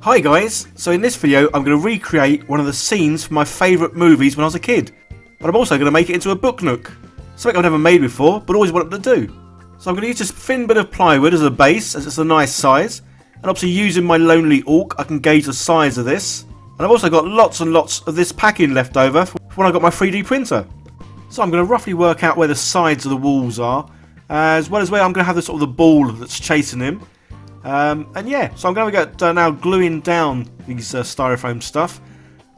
Hi guys, so in this video I'm going to recreate one of the scenes from my favourite movies when I was a kid. But I'm also going to make it into a book nook. Something I've never made before but always wanted to do. So I'm going to use this thin bit of plywood as a base, as it's a nice size. And obviously using my lonely orc I can gauge the size of this. And I've also got lots and lots of this packing left over for when I got my 3D printer. So I'm going to roughly work out where the sides of the walls are, as well as where I'm going to have the sort of the ball that's chasing him. And yeah, so I'm going to get now gluing down these styrofoam stuff.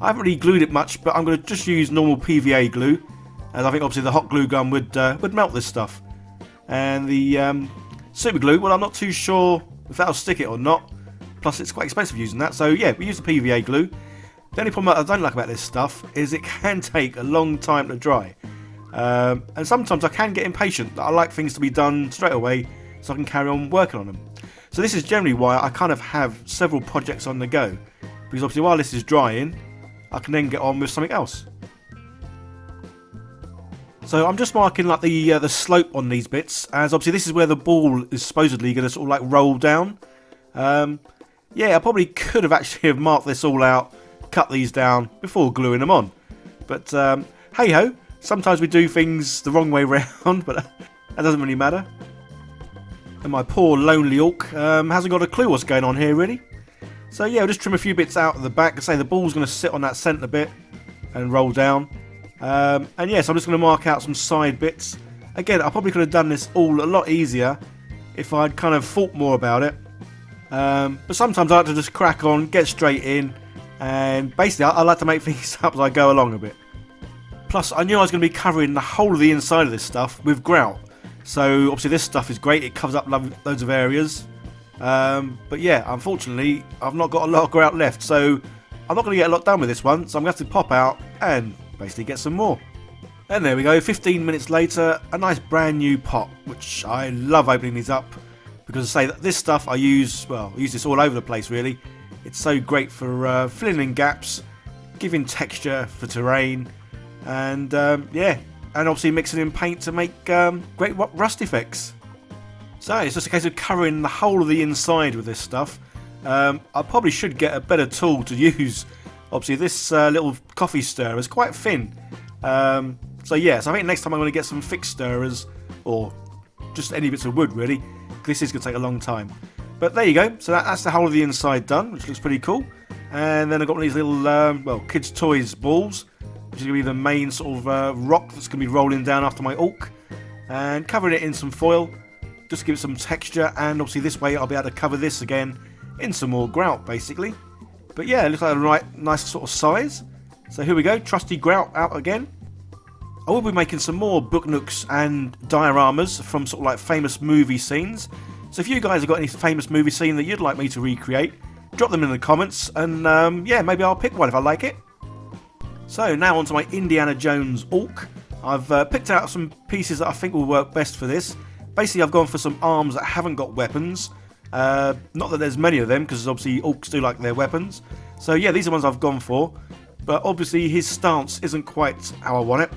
I haven't really glued it much, but I'm going to just use normal PVA glue, as I think obviously the hot glue gun would melt this stuff. And the super glue, well, I'm not too sure if that'll stick it or not. Plus, it's quite expensive using that. So yeah, we use the PVA glue. The only problem that I don't like about this stuff is it can take a long time to dry. And sometimes I can get impatient. I like things to be done straight away so I can carry on working on them. So this is generally why I kind of have several projects on the go, because obviously while this is drying I can then get on with something else. So I'm just marking like the slope on these bits, as obviously this is where the ball is supposedly going to sort of like roll down. Yeah, I probably could have actually have marked this all out, cut these down before gluing them on, but hey ho, sometimes we do things the wrong way round, but that doesn't really matter. And my poor lonely orc hasn't got a clue what's going on here really. So yeah, I'll just trim a few bits out of the back. I say the ball's going to sit on that centre bit and roll down. And yes, I'm just going to mark out some side bits. Again, I probably could have done this all a lot easier if I'd kind of thought more about it. But sometimes I like to just crack on, get straight in, and basically I like to make things up as I go along a bit. Plus, I knew I was going to be covering the whole of the inside of this stuff with grout. So obviously this stuff is great, it covers up loads of areas. But yeah, unfortunately I've not got a lot of grout left, so I'm not going to get a lot done with this one, so I'm going to have to pop out and basically get some more. And there we go, 15 minutes later, a nice brand new pot, which I love opening these up, because I say that this stuff I use this all over the place really. It's so great for filling in gaps, giving texture for terrain, and yeah, and obviously mixing in paint to make great rust effects. So it's just a case of covering the whole of the inside with this stuff. I probably should get a better tool to use. Obviously this little coffee stirrer is quite thin. So yeah, so I think next time I'm going to get some thick stirrers, or just any bits of wood really. This is going to take a long time. But there you go, so that's the whole of the inside done, which looks pretty cool. And then I've got one of these little kids' toys balls, which is going to be the main sort of rock that's going to be rolling down after my orc, and covering it in some foil just to give it some texture, and obviously this way I'll be able to cover this again in some more grout basically. But yeah, it looks like a right nice sort of size. So here we go, trusty grout out again. I will be making some more book nooks and dioramas from sort of like famous movie scenes. So if you guys have got any famous movie scene that you'd like me to recreate, drop them in the comments, and yeah, maybe I'll pick one if I like it. So now onto my Indiana Jones orc. I've picked out some pieces that I think will work best for this. Basically I've gone for some arms that haven't got weapons. Not that there's many of them, because obviously orcs do like their weapons. So yeah, these are the ones I've gone for. But obviously his stance isn't quite how I want it,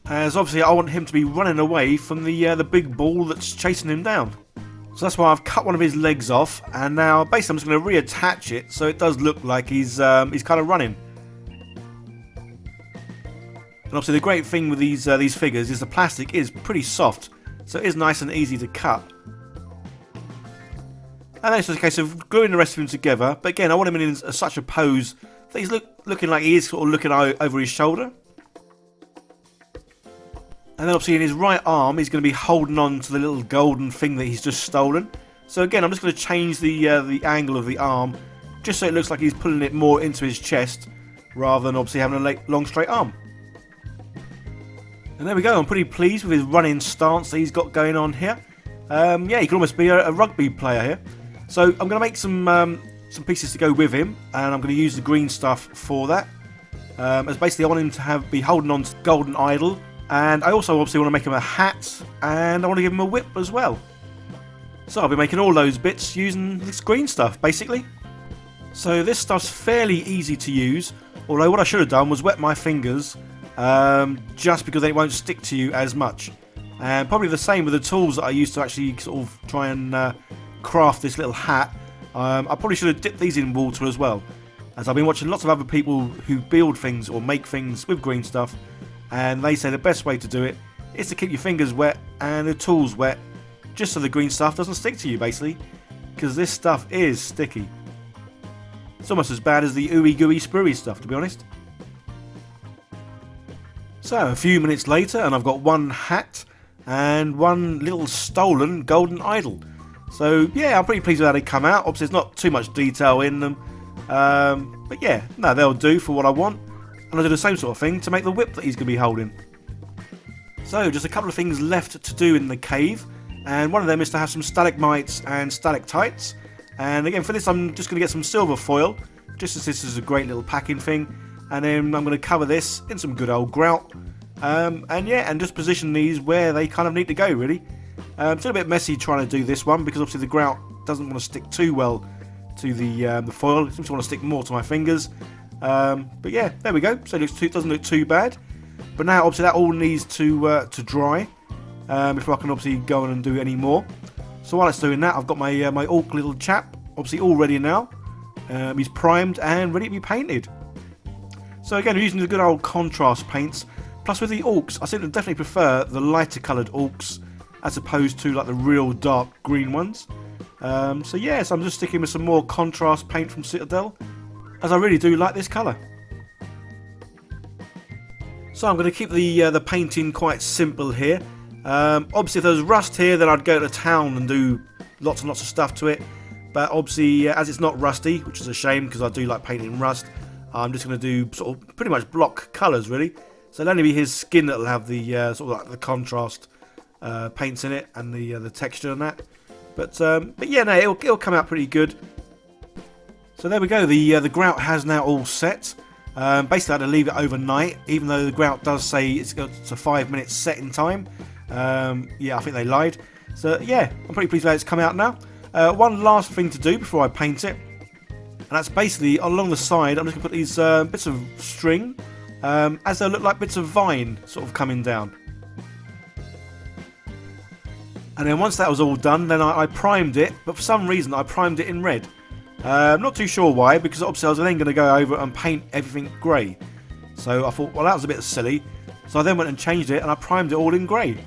as obviously I want him to be running away from the big ball that's chasing him down. So that's why I've cut one of his legs off, and now basically I'm just going to reattach it so it does look like he's kind of running. And obviously the great thing with these figures is the plastic is pretty soft, so it is nice and easy to cut. And then it's just a case of gluing the rest of him together, but again I want him in such a pose that he's looking like he is sort of looking over his shoulder. And then obviously in his right arm he's going to be holding on to the little golden thing that he's just stolen. So again I'm just going to change the angle of the arm, just so it looks like he's pulling it more into his chest, rather than obviously having a long straight arm. And there we go, I'm pretty pleased with his running stance that he's got going on here. Yeah, he can almost be a rugby player here. So I'm going to make some pieces to go with him, and I'm going to use the green stuff for that. As basically I want him to be holding on to the golden idol, and I also obviously want to make him a hat, and I want to give him a whip as well. So I'll be making all those bits using this green stuff basically. So this stuff's fairly easy to use, although what I should have done was wet my fingers, just because they won't stick to you as much. And probably the same with the tools that I used to actually sort of try and craft this little hat. I probably should have dipped these in water as well, as I've been watching lots of other people who build things or make things with green stuff, and they say the best way to do it is to keep your fingers wet and the tools wet, just so the green stuff doesn't stick to you basically, because this stuff is sticky. It's almost as bad as the ooey gooey sprooey stuff, to be honest. So a few minutes later and I've got one hat and one little stolen golden idol. So yeah, I'm pretty pleased with how they come out. Obviously there's not too much detail in them, but yeah, no, they'll do for what I want. And I'll do the same sort of thing to make the whip that he's going to be holding. So just a couple of things left to do in the cave, and one of them is to have some stalagmites and stalactites. And again, for this I'm just going to get some silver foil, just as this is a great little packing thing. And then I'm going to cover this in some good old grout. And yeah, and just position these where they kind of need to go, really. It's a bit messy trying to do this one, because obviously the grout doesn't want to stick too well to the foil. It seems to want to stick more to my fingers. But yeah, there we go. So it doesn't look too bad. But now obviously that all needs to dry before I can obviously go on and do any more. So while it's doing that, I've got my my orc little chap obviously all ready now. He's primed and ready to be painted. So again, we're using the good old contrast paints. Plus with the orcs, I seem to definitely prefer the lighter coloured orcs as opposed to like the real dark green ones. So yeah, so I'm just sticking with some more contrast paint from Citadel, as I really do like this colour. So I'm going to keep the painting quite simple here. Obviously if there was rust here, then I'd go to town and do lots and lots of stuff to it. But obviously as it's not rusty, which is a shame because I do like painting rust, I'm just going to do sort of pretty much block colours really. So it'll only be his skin that'll have the sort of like the contrast paints in it and the texture and that. But yeah, no, it'll come out pretty good. So there we go. The grout has now all set. Basically, I had to leave it overnight, even though the grout does say it's a 5 minute setting time. Yeah, I think they lied. So yeah, I'm pretty pleased with how it's come out now. One last thing to do before I paint it. And that's basically along the side, I'm just going to put these bits of string, as they'll look like bits of vine sort of coming down. And then once that was all done, then I primed it, but for some reason I primed it in red. I'm not too sure why, because obviously I was then going to go over and paint everything grey. So I thought, well, that was a bit silly. So I then went and changed it and I primed it all in grey.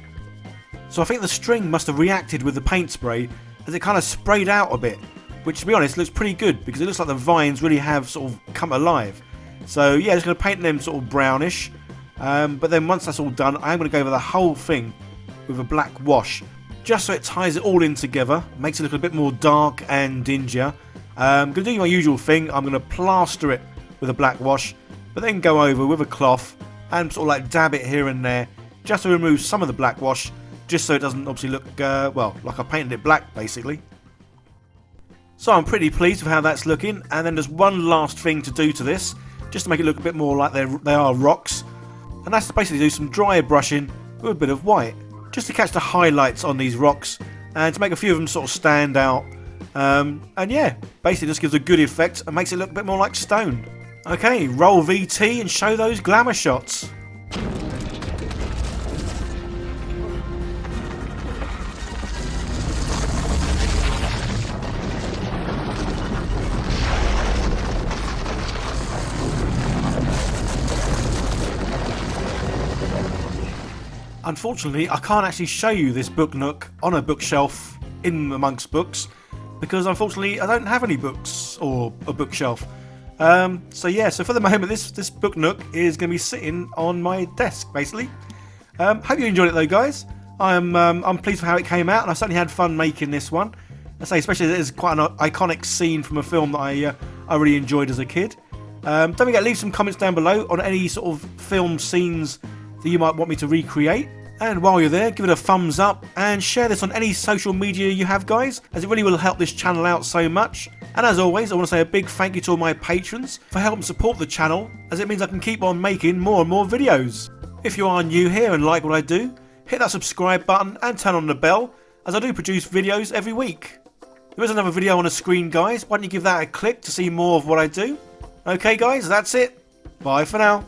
So I think the string must have reacted with the paint spray as it kind of sprayed out a bit. Which, to be honest, looks pretty good because it looks like the vines really have sort of come alive. So yeah, just going to paint them sort of brownish. But then once that's all done, I'm going to go over the whole thing with a black wash, just so it ties it all in together, makes it look a bit more dark and dingier. I'm going to do my usual thing. I'm going to plaster it with a black wash, but then go over with a cloth and sort of like dab it here and there, just to remove some of the black wash, just so it doesn't obviously look well, like I painted it black basically. So I'm pretty pleased with how that's looking, and then there's one last thing to do to this, just to make it look a bit more like they are rocks, and that's to basically do some dry brushing with a bit of white, just to catch the highlights on these rocks, and to make a few of them sort of stand out, and yeah, basically just gives a good effect and makes it look a bit more like stone. Okay, roll VT and show those glamour shots. Unfortunately, I can't actually show you this book nook on a bookshelf in amongst books, because unfortunately I don't have any books or a bookshelf. So yeah, so for the moment this book nook is going to be sitting on my desk basically. Hope you enjoyed it though, guys. I'm pleased with how it came out, and I certainly had fun making this one. I say, especially as it is quite an iconic scene from a film that I really enjoyed as a kid. Don't forget, leave some comments down below on any sort of film scenes that you might want me to recreate. And while you're there, give it a thumbs up and share this on any social media you have, guys, as it really will help this channel out so much. And as always, I want to say a big thank you to all my patrons for helping support the channel, as it means I can keep on making more and more videos. If you are new here and like what I do, hit that subscribe button and turn on the bell, as I do produce videos every week. There is another video on the screen, guys. Why don't you give that a click to see more of what I do? Okay, guys, that's it. Bye for now.